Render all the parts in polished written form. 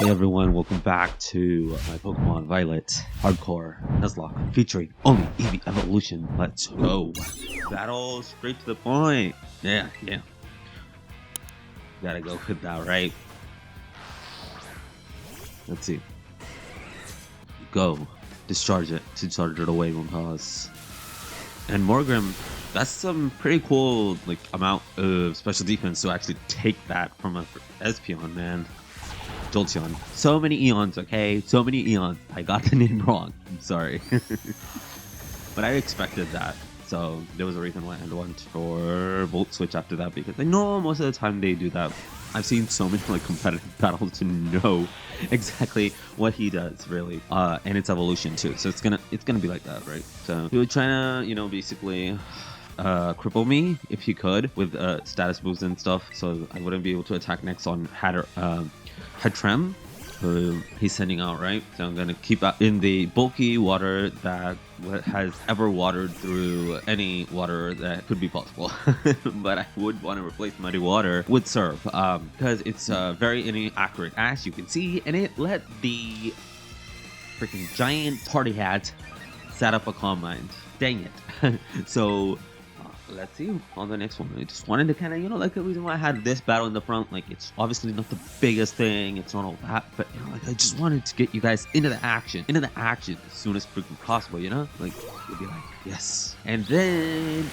Hey everyone, welcome back to my Pokemon Violet Hardcore Nuzlocke featuring only Eevee Evolution. Let's go. Battle straight to the point. Yeah. Gotta go with that, right? Let's see. Go. Discharge it away from us. And Morgrim, that's some pretty cool amount of special defense to actually take that from a Espeon, man. Jolteon. So many Eons, okay? So many Eons. I got the name wrong. I'm sorry. But I expected that. So there was a reason why I went for Volt Switch after that, because I know most of the time they do that. I've seen so many competitive battles to know exactly what he does, really. And its evolution too. So it's gonna be like that, right? So he was trying to, basically cripple me if he could with status moves and stuff, so I wouldn't be able to attack next on Hatrem, who he's sending out, right? So I'm gonna keep out in the bulky water that has ever watered through any water that could be possible. But I would want to replace muddy water with Surf, because it's very inaccurate, as you can see, and it let the freaking giant party hat set up a Calm Mind. Dang it. So let's see on the next one. I just wanted to kind of, the reason why I had this battle in the front, it's obviously not the biggest thing, it's not all that, but I just wanted to get you guys into the action as soon as freaking possible, you'll be like, yes. And then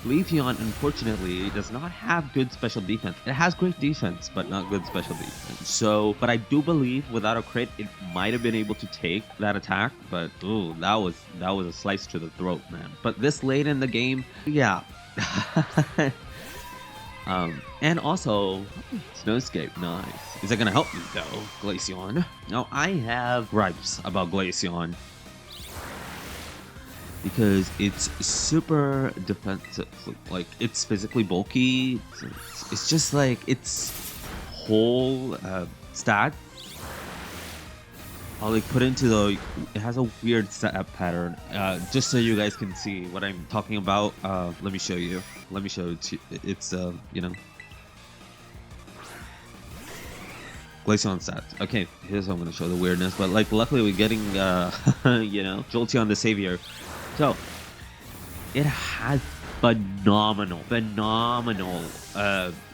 Leafeon, unfortunately, does not have good special defense. It has great defense, but not good special defense. So, but I do believe without a crit, it might have been able to take that attack. But ooh, that was a slice to the throat, man. But this late in the game, yeah. And also Snowscape, nice. Is that gonna help me though, Glaceon? Now I have gripes about Glaceon, because it's super defensive. It's physically bulky. It's just its whole stat. I'll put into it has a weird setup pattern. Just so you guys can see what I'm talking about. Let me show you. It's Glaceon stats. Okay, here's how I'm gonna show the weirdness. But luckily we're getting Jolteon the Savior. So it has phenomenal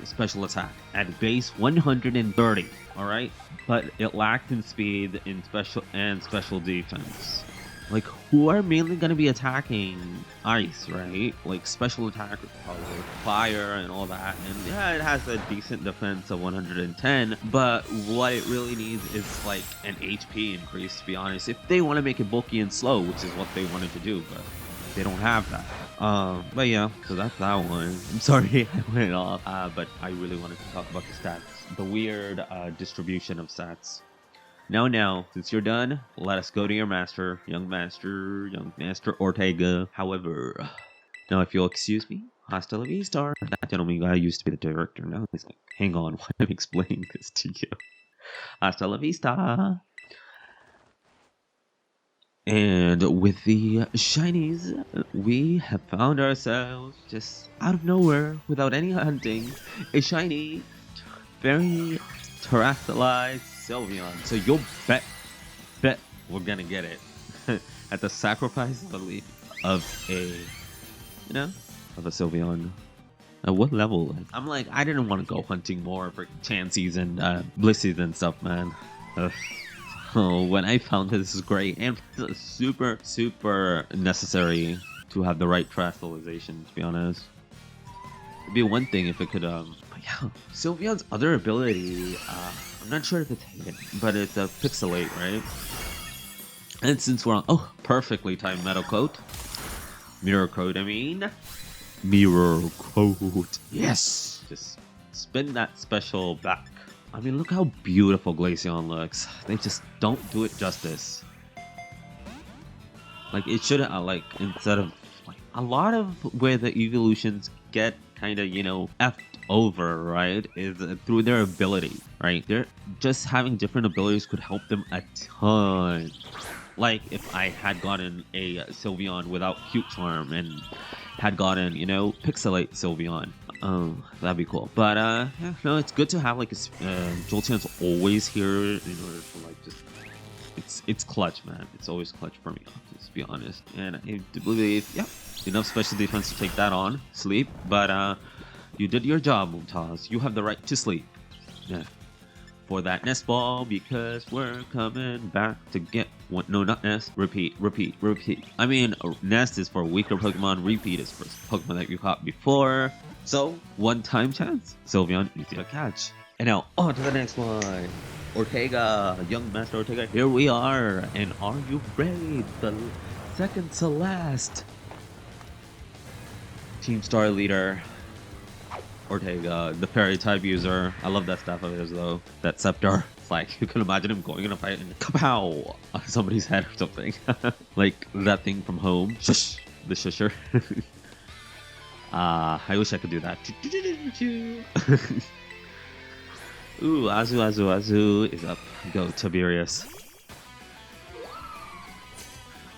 special attack at base 130. All right, but it lacked in speed, in special defense. Who are mainly going to be attacking ice, right? Special attack with fire and all that. And yeah, it has a decent defense of 110, but what it really needs is an HP increase, to be honest, if they want to make it bulky and slow, which is what they wanted to do, but they don't have that. But yeah, so that's that one. I'm sorry I went off, but I really wanted to talk about the stats. The weird distribution of stats. Now, since you're done, let us go to your master, young master Ortega. However, now if you'll excuse me, hasta la vista. That gentleman guy used to be the director. Now he's hang on while I'm explaining this to you. Hasta la vista. And with the shinies, we have found ourselves just out of nowhere, without any hunting, a shiny, very terrestrialized Sylveon. So you'll bet we're gonna get it at the sacrifice, I believe, of a Sylveon. At what level? I'm I didn't want to go hunting more for Chanseys and Blissies and stuff, man. Oh, when I found this is great, and it's super necessary to have the right terrestrialization, to be honest. It'd be one thing if it could but yeah, Sylveon's other ability, I'm not sure if it's hidden, but it's a Pixelate, right? And since we're on perfectly timed Metal Coat, Mirror Coat, Mirror Coat, yes, just spin that special back. Look how beautiful Glaceon looks. They just don't do it justice. It shouldn't, instead of, a lot of where the evolutions get kind of, effed over, right, is through their ability, right? They're just having different abilities could help them a ton. If I had gotten a Sylveon without Cute Charm and had gotten, you know, Pixelate Sylveon. Oh, that'd be cool. But yeah, no, it's good to have like Jolteon's always here in order to like just it's clutch, man. It's always clutch for me, let's be honest. And I do believe, yeah, enough special defense to take that on. Sleep, but you did your job, Mumtaz. You have the right to sleep. Yeah. For that nest ball, because we're coming back to get one. No, not nest. Repeat. I mean, nest is for weaker Pokemon. Repeat is for Pokemon that you caught before. So, one-time chance. Sylveon, easy to catch. And now, on to the next one. Ortega, young Master Ortega. Here we are. And are you ready? The second to last Team Star leader. Ortega, the fairy type user. I love that stuff of his though. That scepter. It's like you can imagine him going in a fight and kapow on somebody's head or something. Like that thing from home. Shush. The shusher. I wish I could do that. Ooh, Azu is up. Go, Tiberius.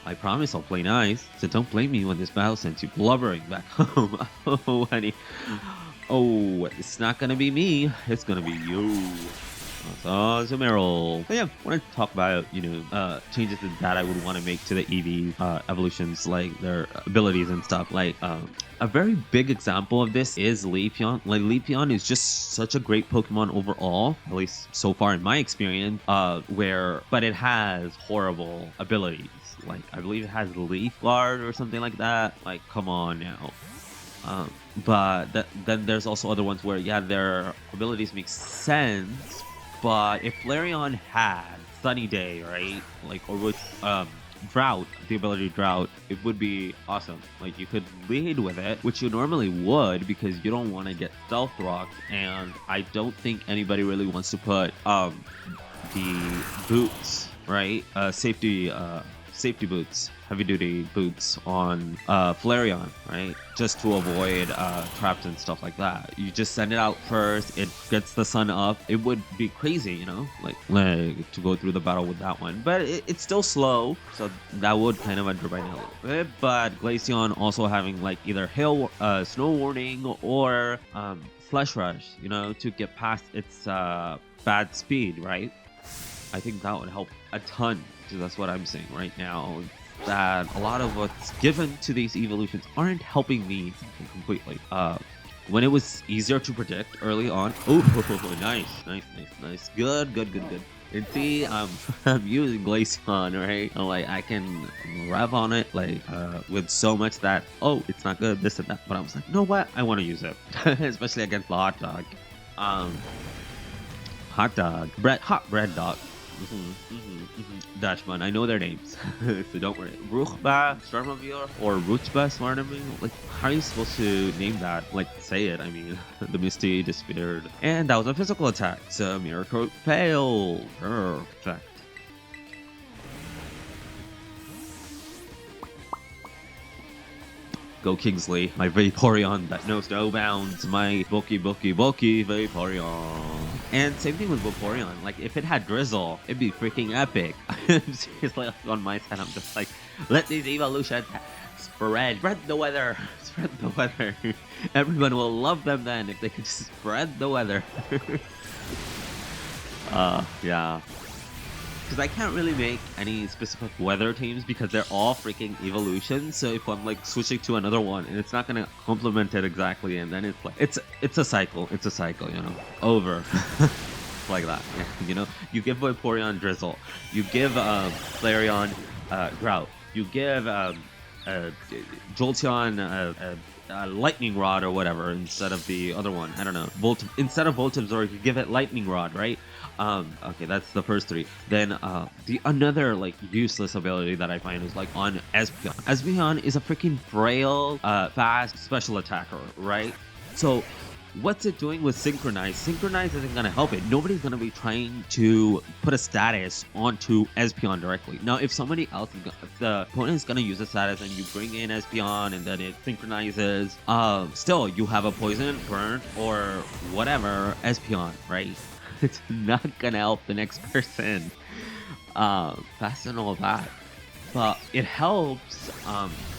I promise I'll play nice, so don't blame me when this battle sends you blubbering back home. Oh, honey. Oh, it's not gonna be me. It's gonna be you. Zumeral. But yeah, I want to talk about, you know, changes that I would want to make to the Eevee evolutions, like their abilities and stuff. Like, a very big example of this is Leafeon. Like, Leafeon is just such a great Pokemon overall, at least so far in my experience, but it has horrible abilities. Like, I believe it has Leaf Guard or something like that. Like, come on now. But then there's also other ones where, yeah, their abilities make sense, but if Flareon had Sunny Day, right, like, or with Drought, the ability Drought, it would be awesome. Like, you could lead with it, which you normally would because you don't want to get Stealth Rocked, and I don't think anybody really wants to put the boots, right, safety boots, heavy duty boots on Flareon, right? Just to avoid traps and stuff like that. You just send it out first, it gets the sun up. It would be crazy, you know, like to go through the battle with that one. But it's still slow, so that would kind of undermine it a little bit. But Glaceon also having like either hail, snow warning, or Flesh Rush, you know, to get past its bad speed, right? I think that would help a ton. So that's what I'm saying right now, that a lot of what's given to these evolutions aren't helping me completely. When it was easier to predict early on. Oh, nice. Good. And see, I'm using Glaceon, right? And like, I can rev on it, like, with so much that, oh, it's not good, this and that. But I was like, you know what? I want to use it. Especially against the hot dog. Hot bread dog. Dashman, I know their names, so don't worry. Ruchba, Stormavir, or Ruchba, Smarnamir? Like, how are you supposed to name that? Like, say it, I mean. The Misty disappeared. And that was a physical attack, so Mirror Coat failed. Perfect. Go Kingsley, my Vaporeon that knows no bounds, my bulky Vaporeon. And same thing with Vaporeon, like if it had Drizzle, it'd be freaking epic. Seriously, on my side, I'm just like, let these evolutions spread the weather, Everyone will love them then if they could just spread the weather. Yeah. Because I can't really make any specific weather teams because they're all freaking evolutions. So if I'm like switching to another one and it's not gonna complement it exactly, and then it's like it's a cycle, you know, over. Like that, yeah, you know. You give Vaporeon Drizzle, you give Flareon Drought, you give Jolteon Lightning Rod or whatever instead of the other one. I don't know. Instead of Voltibzor, you give it Lightning Rod, right? Okay, that's the first three. Then the another like useless ability that I find is like on Espeon. Espeon is a freaking frail, fast special attacker, right? So what's it doing with Synchronize? Synchronize isn't going to help it. Nobody's going to be trying to put a status onto Espeon directly. Now, if somebody else, if the opponent is going to use a status and you bring in Espeon and then it synchronizes, still, you have a Poison, Burn, or whatever Espeon, right? It's not going to help the next person. Fast and all that. but it helps.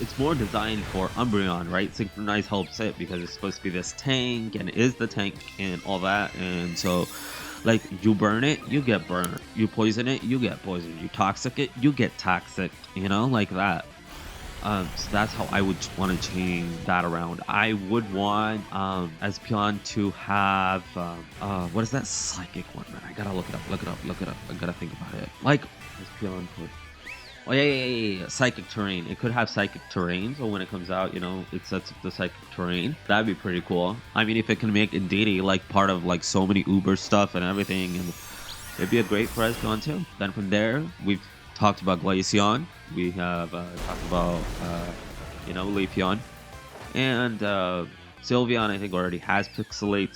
It's more designed for Umbreon, right? Synchronize helps it because it's supposed to be this tank and it is the tank and all that. And so, like, you burn it, you get burned. You poison it, you get poisoned. You toxic it, you get toxic. You know, like that. So that's how I would want to change that around. I would want Espeon to have what is that psychic one, man? I gotta look it up. I gotta think about it. Like Espeon could. Oh yeah. Psychic terrain. It could have psychic terrain, so when it comes out, you know, it sets up the psychic terrain. That'd be pretty cool. I mean, if it can make Indeedee like part of like so many Uber stuff and everything, and it'd be a great for Espeon too. Then from there, we've talked about Glaceon. We have talked about you know, Leafeon, and Sylveon. I think already has Pixelate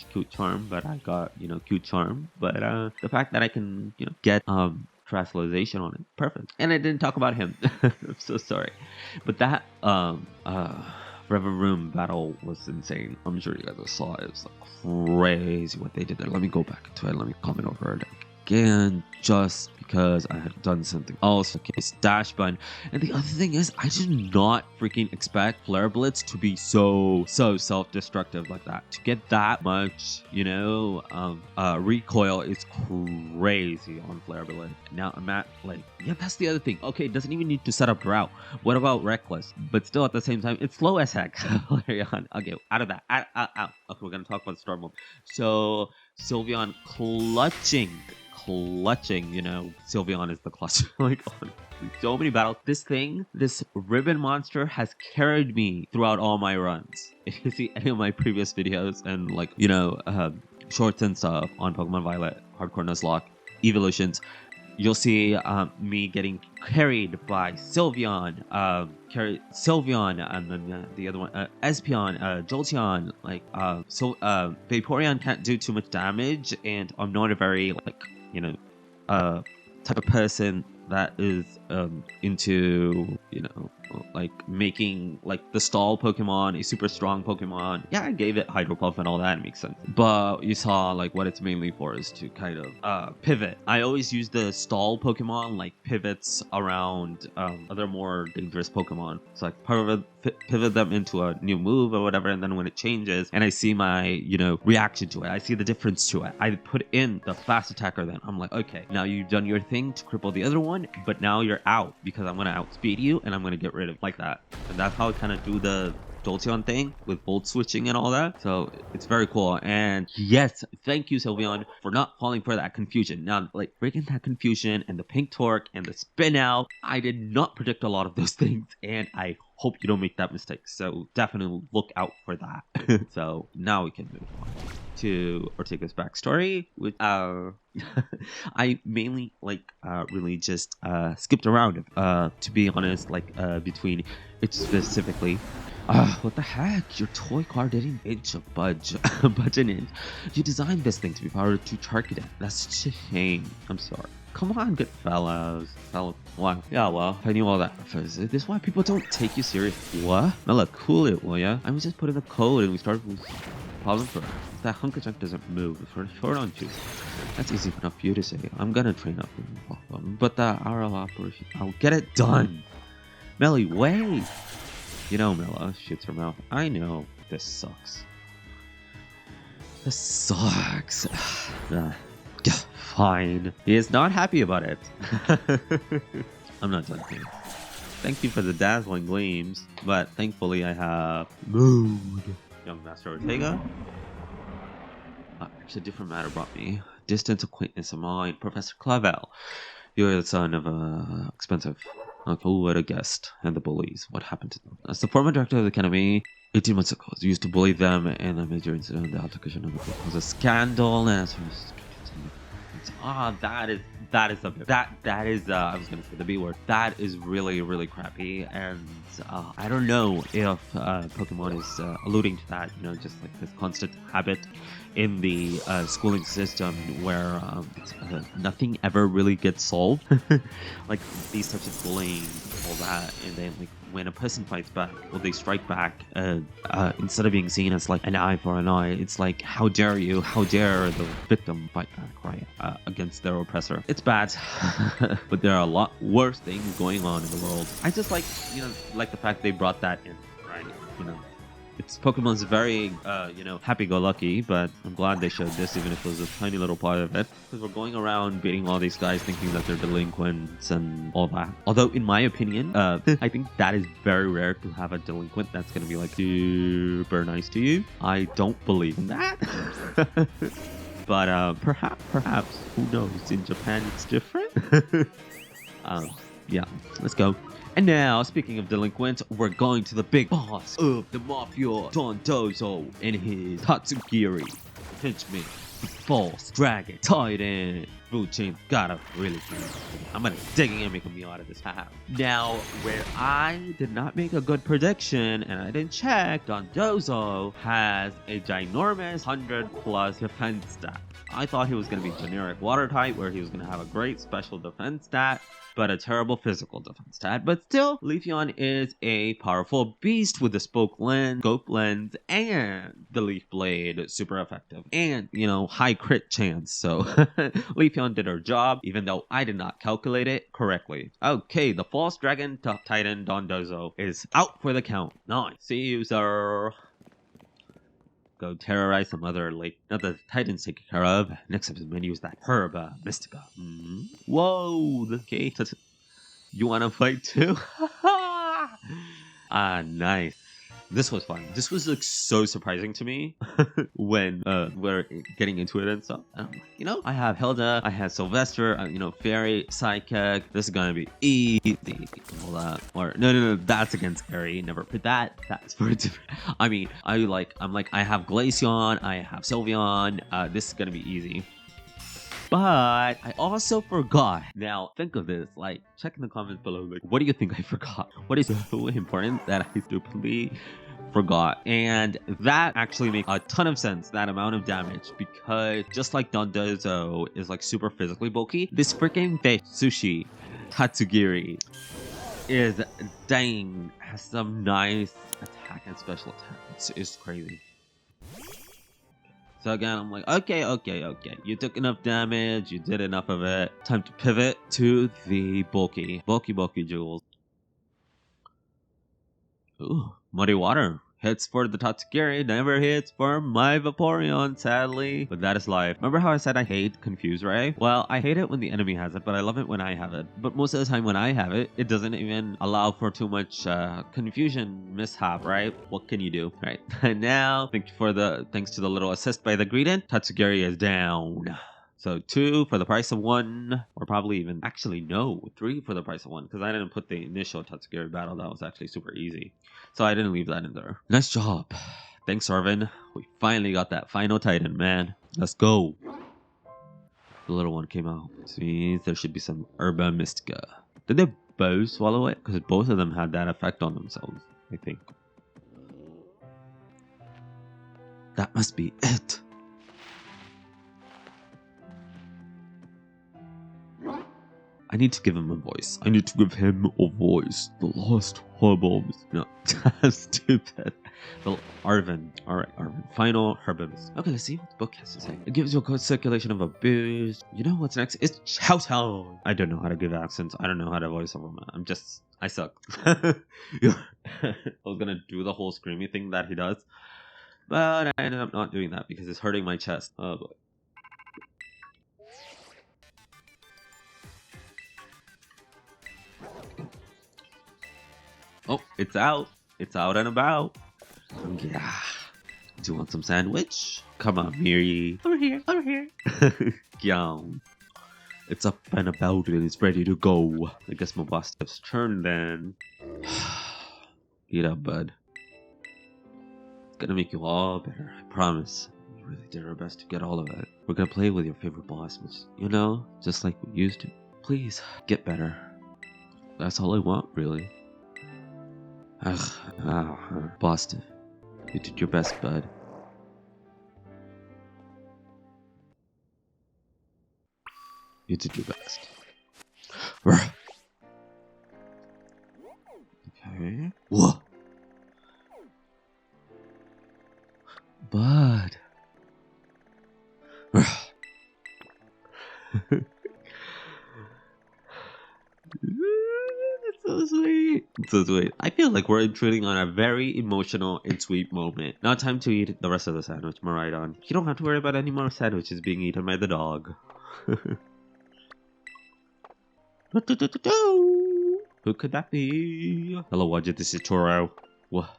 / Cute Charm, but I got, you know, Cute Charm. But the fact that I can, you know, get Terrestrialization on it, perfect. And I didn't talk about him. I'm so sorry, but that Forever Room battle was insane. I'm sure you guys saw it. It was like crazy what they did there. Let me go back to it. Let me comment over it again, just because I had done something else. Okay, it's Dash Button. And the other thing is, I did not freaking expect Flare Blitz to be so self-destructive like that. To get that much, you know, recoil is crazy on Flare Blitz. Now I'm at, like, yeah, that's the other thing. Okay, it doesn't even need to set up Drought. What about Reckless? But still, at the same time, it's slow as heck. Okay, out of that. Out. Okay, we're gonna talk about Storm Mode. So Sylveon clutching, you know, Sylveon is the clutch. Like, on so many battles. This ribbon monster has carried me throughout all my runs. If you see any of my previous videos and, like, you know, shorts and stuff on Pokemon Violet, Hardcore Nuzlocke, Evolutions, you'll see me getting carried by Sylveon, and then the other one, Espeon, Jolteon. Like, Vaporeon can't do too much damage, and I'm not a very, like, you know, type of person that is into, you know, like making like the stall Pokemon a super strong Pokemon. Yeah, I gave it Hydro Pulse and all that, it makes sense. But you saw like what it's mainly for is to kind of pivot. I always use the stall Pokemon like pivots around other more dangerous Pokemon. So like pivot them into a new move or whatever, and then when it changes and I see my, you know, reaction to it, I see the difference to it, I put in the fast attacker. Then I'm like, okay, now you've done your thing to cripple the other one, but now you're out because I'm gonna outspeed you and I'm gonna get rid of like that. And that's how I kind of do the Jolteon thing with volt switching and all that. So it's very cool. And yes, thank you, Sylveon, for not falling for that confusion. Now, like, breaking that confusion and the pink torque and the spin out, I did not predict a lot of those things, and I hope you don't make that mistake. So definitely look out for that. So now we can move on to Ortega's backstory, which I mainly really just skipped around, to be honest, between it specifically. What the heck? Your toy car didn't inch a budge an inch. You designed this thing to be powered to target it. That's such a shame. I'm sorry. Come on, good fellows. Wow. Yeah, well, I knew all that. Is this why people don't take you serious? What? Mela, cool it, will ya? I was just putting the code and we started with problem for it. That hunk of junk doesn't move. It's sort of short on juice. That's easy enough for you to say. I'm gonna train up. But the RL operation, I'll get it done. Melly, wait. You know, Mela shoots her mouth. I know. This sucks. This sucks. Fine. He is not happy about it. I'm not done here. Thank you for the dazzling gleams, but thankfully I have mood. Young Master Ortega. Actually, different matter brought me. Distant acquaintance of mine, Professor Clavel. You're the son of a expensive. Who would have guessed? And the bullies. What happened to them? As the former director of the academy, 18 months ago, you used to bully them, and a major incident. The altercation of the book was a scandal. And that is I was gonna say the B word. That is really crappy, and I don't know if Pokemon is alluding to that. You know, just like this constant habit in the schooling system where nothing ever really gets solved. Like these types of bullying, all that, and then like when a person fights back, well, they strike back. Instead of being seen as like an eye for an eye, it's like, how dare you? How dare the victim fight back, right? against their oppressor. It's bad, but there are a lot worse things going on in the world. I just like, like the fact they brought that in, right? It's Pokemon's very, happy-go-lucky, but I'm glad they showed this, even if it was a tiny little part of it. Because we're going around beating all these guys thinking that they're delinquents and all that. Although, in my opinion, I think that is very rare to have a delinquent that's going to be, like, super nice to you. I don't believe in that. But, perhaps, who knows? In Japan, it's different. Yeah, let's go. And now, speaking of delinquents, we're going to the big boss of the Mafia, Don Dozo, and his Tatsugiri. Henchman, the false dragon, Titan. Food chain's gotta really be. I'm gonna dig in and make a meal out of this. Now, where I did not make a good prediction, and I didn't check, Don Dozo has a ginormous 100+ defense stat. I thought he was gonna be generic water type, where he was gonna have a great special defense stat, but a terrible physical defense stat. But still, Leafeon is a powerful beast with the scope lens, and the Leaf Blade, super effective. And, high crit chance, so Leafeon did her job, even though I did not calculate it correctly. Okay, the false dragon Titan Dondozo is out for the count. Nice. See you, sir. Go terrorize some other not the Titans take care of. Next up in the menu is that herb, Mystica. Whoa, okay. You wanna fight too? Nice. This was fun. This was like so surprising to me when we're getting into it and stuff. I have Hilda, I have Sylvester, Fairy, Psychic. This is gonna be easy. All that. Or no, that's against Gary. Never put that. That's for different. I mean, I have Glaceon, I have Sylveon. This is gonna be easy. But I also forgot. Now, think of this. Check in the comments below. What do you think I forgot? What is so important that I stupidly forgot? And that actually makes a ton of sense, that amount of damage. Because just like Dondozo is super physically bulky, this freaking fish, Sushi, Tatsugiri, has some nice attack and special attack. It's crazy. So again, I'm like, okay. You took enough damage. You did enough of it. Time to pivot to the bulky jewels. Ooh, muddy water. Hits for the Tatsugiri, never hits for my Vaporeon, sadly. But that is life. Remember how I said I hate Confuse Ray? Well, I hate it when the enemy has it, but I love it when I have it. But most of the time when I have it, it doesn't even allow for too much confusion mishap, right? What can you do, right? And now, thanks to the little assist by the Greedent, Tatsugiri is down. So 2 for the price of 1, or probably even, actually no, 3 for the price of 1, because I didn't put the initial Tatsugiri battle. That was actually super easy. So I didn't leave that in there. Nice job. Thanks, Arvin. We finally got that final Titan, man. Let's go. The little one came out. This means there should be some Herba Mystica. Did they both swallow it? Because both of them had that effect on themselves, I think. That must be it. I need to give him a voice. The lost Herbombs. No, that's stupid. The Arvin. Alright, Arvin. Final Herbombs. Okay, let's see what the book has to say. It gives you a good circulation of a boost. You know what's next? It's Chow Town. I don't know how to give accents. I don't know how to voice over, man. I suck. I was gonna do the whole screamy thing that he does, but I ended up not doing that because it's hurting my chest. Oh boy. Oh, it's out. It's out and about. Yeah. Do you want some sandwich? Come on, Miri. Over here. Yum. It's up and about and it's ready to go. I guess my boss steps turn then. Eat up, bud. It's gonna make you all better, I promise. We really did our best to get all of it. We're gonna play with your favorite boss, just like we used to. Please, get better. That's all I want, really. Boston. You did your best, bud. You did your best. Okay. Whoa. Bud. so sweet. So sweet. I feel like we're intruding on a very emotional and sweet moment. Now time to eat the rest of the sandwich, Miraidon. You don't have to worry about any more sandwiches being eaten by the dog. Who could that be? Hello, Wadget, this is Toro. What?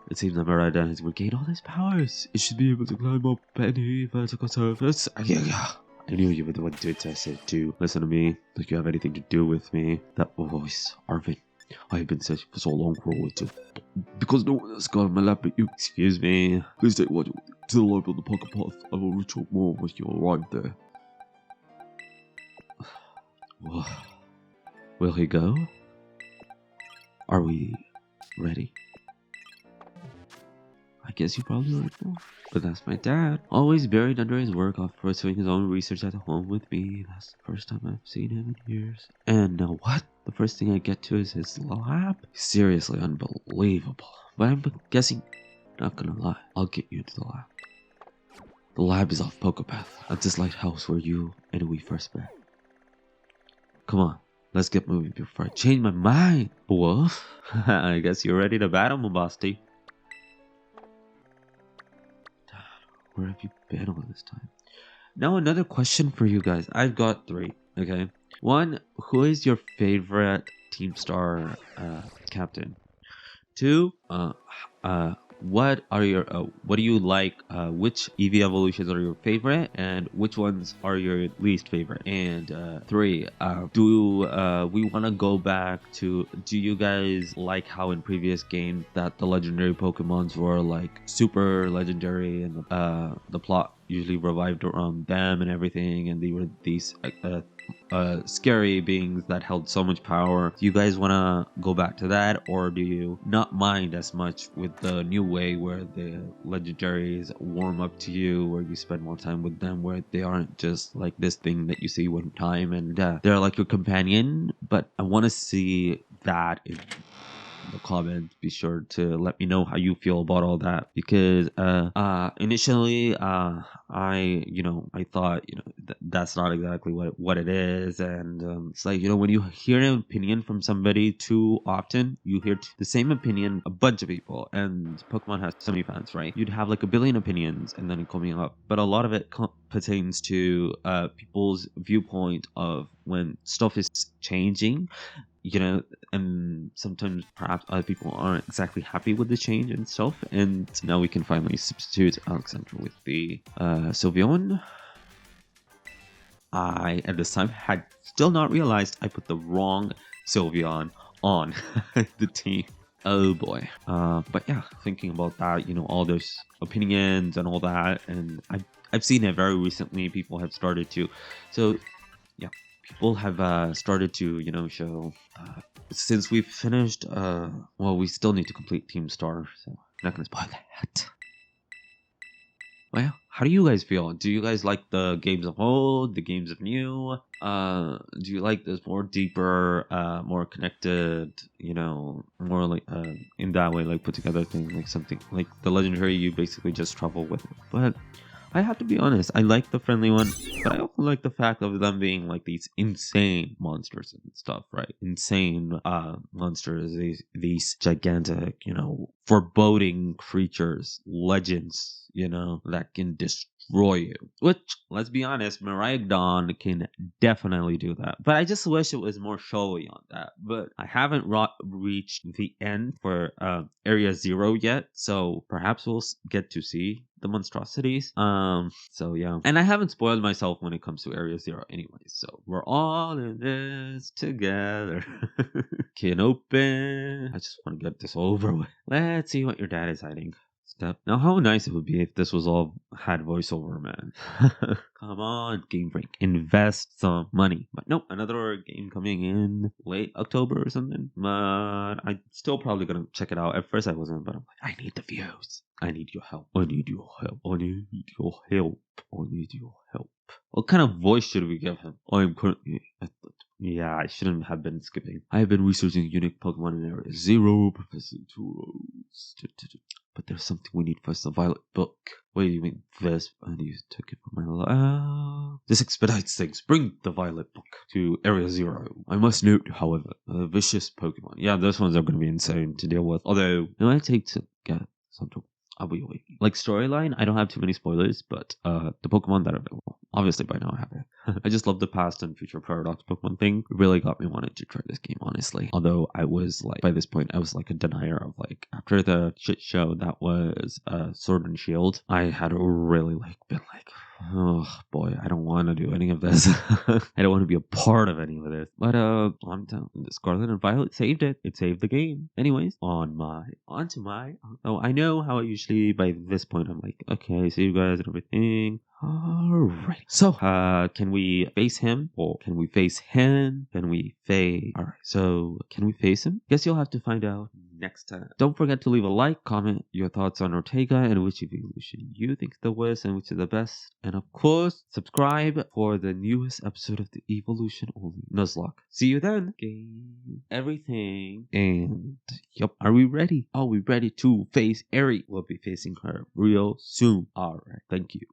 It seems that Miraidon has regained all his powers. It should be able to climb up any vertical surface. I knew you were the one to test it too. Listen to me, like you have anything to do with me. That voice, Arvin. I have been searching for so long for a way to. Because no one has got my lap but you. Excuse me. Please take Wadget to the library on the pocket path. I will reach out more when you arrive there. Will he go? Are we ready? I guess you probably already know. But that's my dad. Always buried under his work, off pursuing his own research at home with me. That's the first time I've seen him in years. And now what? The first thing I get to is his lab? Seriously unbelievable. But I'm guessing, not gonna lie, I'll get you into the lab. The lab is off Pokepath, at this lighthouse where you and we first met. Come on, let's get moving before I change my mind. Wolf, I guess you're ready to battle, Mabasti. Where have you been all this time? Now another question for you guys. I've got 3, okay? 1, who is your favorite Team Star captain? 2, what do you like? Which Eevee evolutions are your favorite, and which ones are your least favorite? And 3, do we want to go back to? Do you guys like how in previous games that the legendary Pokemons were like super legendary, and the plot usually revolved around them and everything, and they were these scary beings that held so much power? Do you guys want to go back to that, or do you not mind as much with the new way where the legendaries warm up to you, where you spend more time with them, where they aren't just like this thing that you see one time and they're like your companion? But I want to see that in the comments. Be sure to let me know how you feel about all that, because initially I thought that's not exactly what it is, and it's like, when you hear an opinion from somebody too often, you hear the same opinion a bunch of people, and Pokemon has so many fans, right? You'd have like a billion opinions and then coming up, but a lot of it pertains to people's viewpoint of when stuff is changing, and sometimes perhaps other people aren't exactly happy with the change and stuff. And now we can finally substitute Alexander with the Sylveon. I at this time had still not realized I put the wrong Sylveon on the team. Oh boy. But yeah, thinking about that, all those opinions and all that, and I've seen it very recently. People have started to, so yeah. People have started to, show, since we've finished, we still need to complete Team Star, so I'm not going to spoil that. Well, how do you guys feel? Do you guys like the games of old, the games of new? Do you like this more deeper, more connected, more like, in that way, like put together thing, like something like the legendary you basically just travel with it? But I have to be honest, I like the friendly one, but I also like the fact of them being like these insane monsters and stuff, right? Insane monsters, these gigantic, foreboding creatures, legends, that can destroy you. Which, let's be honest, Miraidon can definitely do that. But I just wish it was more showy on that. But I haven't reached the end for Area 0 yet, so perhaps we'll get to see the monstrosities. So yeah. And I haven't spoiled myself when it comes to Area 0 anyways, so we're all in this together. Can open. I just want to get this over with. Let's see what your dad is hiding. Now, how nice it would be if this was all had voiceover, man. Come on, Game Freak, invest some money. But nope, another game coming in late October or something. But I'm still probably gonna check it out. At first I wasn't, but I'm like, I need the views. I need your help. I need your help. I need your help. I need your help. What kind of voice should we give him? I am currently at the... Yeah, I shouldn't have been skipping. I have been researching unique Pokemon in Area 0, Professor Turos. But there's something we need first, the Violet book. Wait, you mean this? And you took it from my life. This expedites things. Bring the Violet book to Area 0. I must note, however, a vicious Pokemon. Yeah, those ones are going to be insane to deal with. Although, it might take to get something. I'll be waiting. Like storyline, I don't have too many spoilers, but the Pokemon that are available. Obviously, by now I have it. I just love the past and future paradox Pokemon thing. It really got me wanting to try this game, honestly. Although I was like, by this point, I was like a denier of like, after the shit show that was Sword and Shield, I had really like been like, oh boy, I don't want to do any of this. I don't want to be a part of any of this. But on to the Scarlet and Violet saved it. It saved the game. Anyways, onto my. Oh, I know how I usually by this point I'm like, okay, see you guys and everything. Alright. So, can we face him? Or can we face him? Can we face... Alright, so can we face him? Guess you'll have to find out next time. Don't forget to leave a like, comment your thoughts on Ortega and which evolution you think is the worst and which is the best. And of course, subscribe for the newest episode of the Evolution Only Nuzlocke. See you then. Game everything. And yup, are we ready? Are we ready to face Eevee? We'll be facing her real soon. Alright, thank you.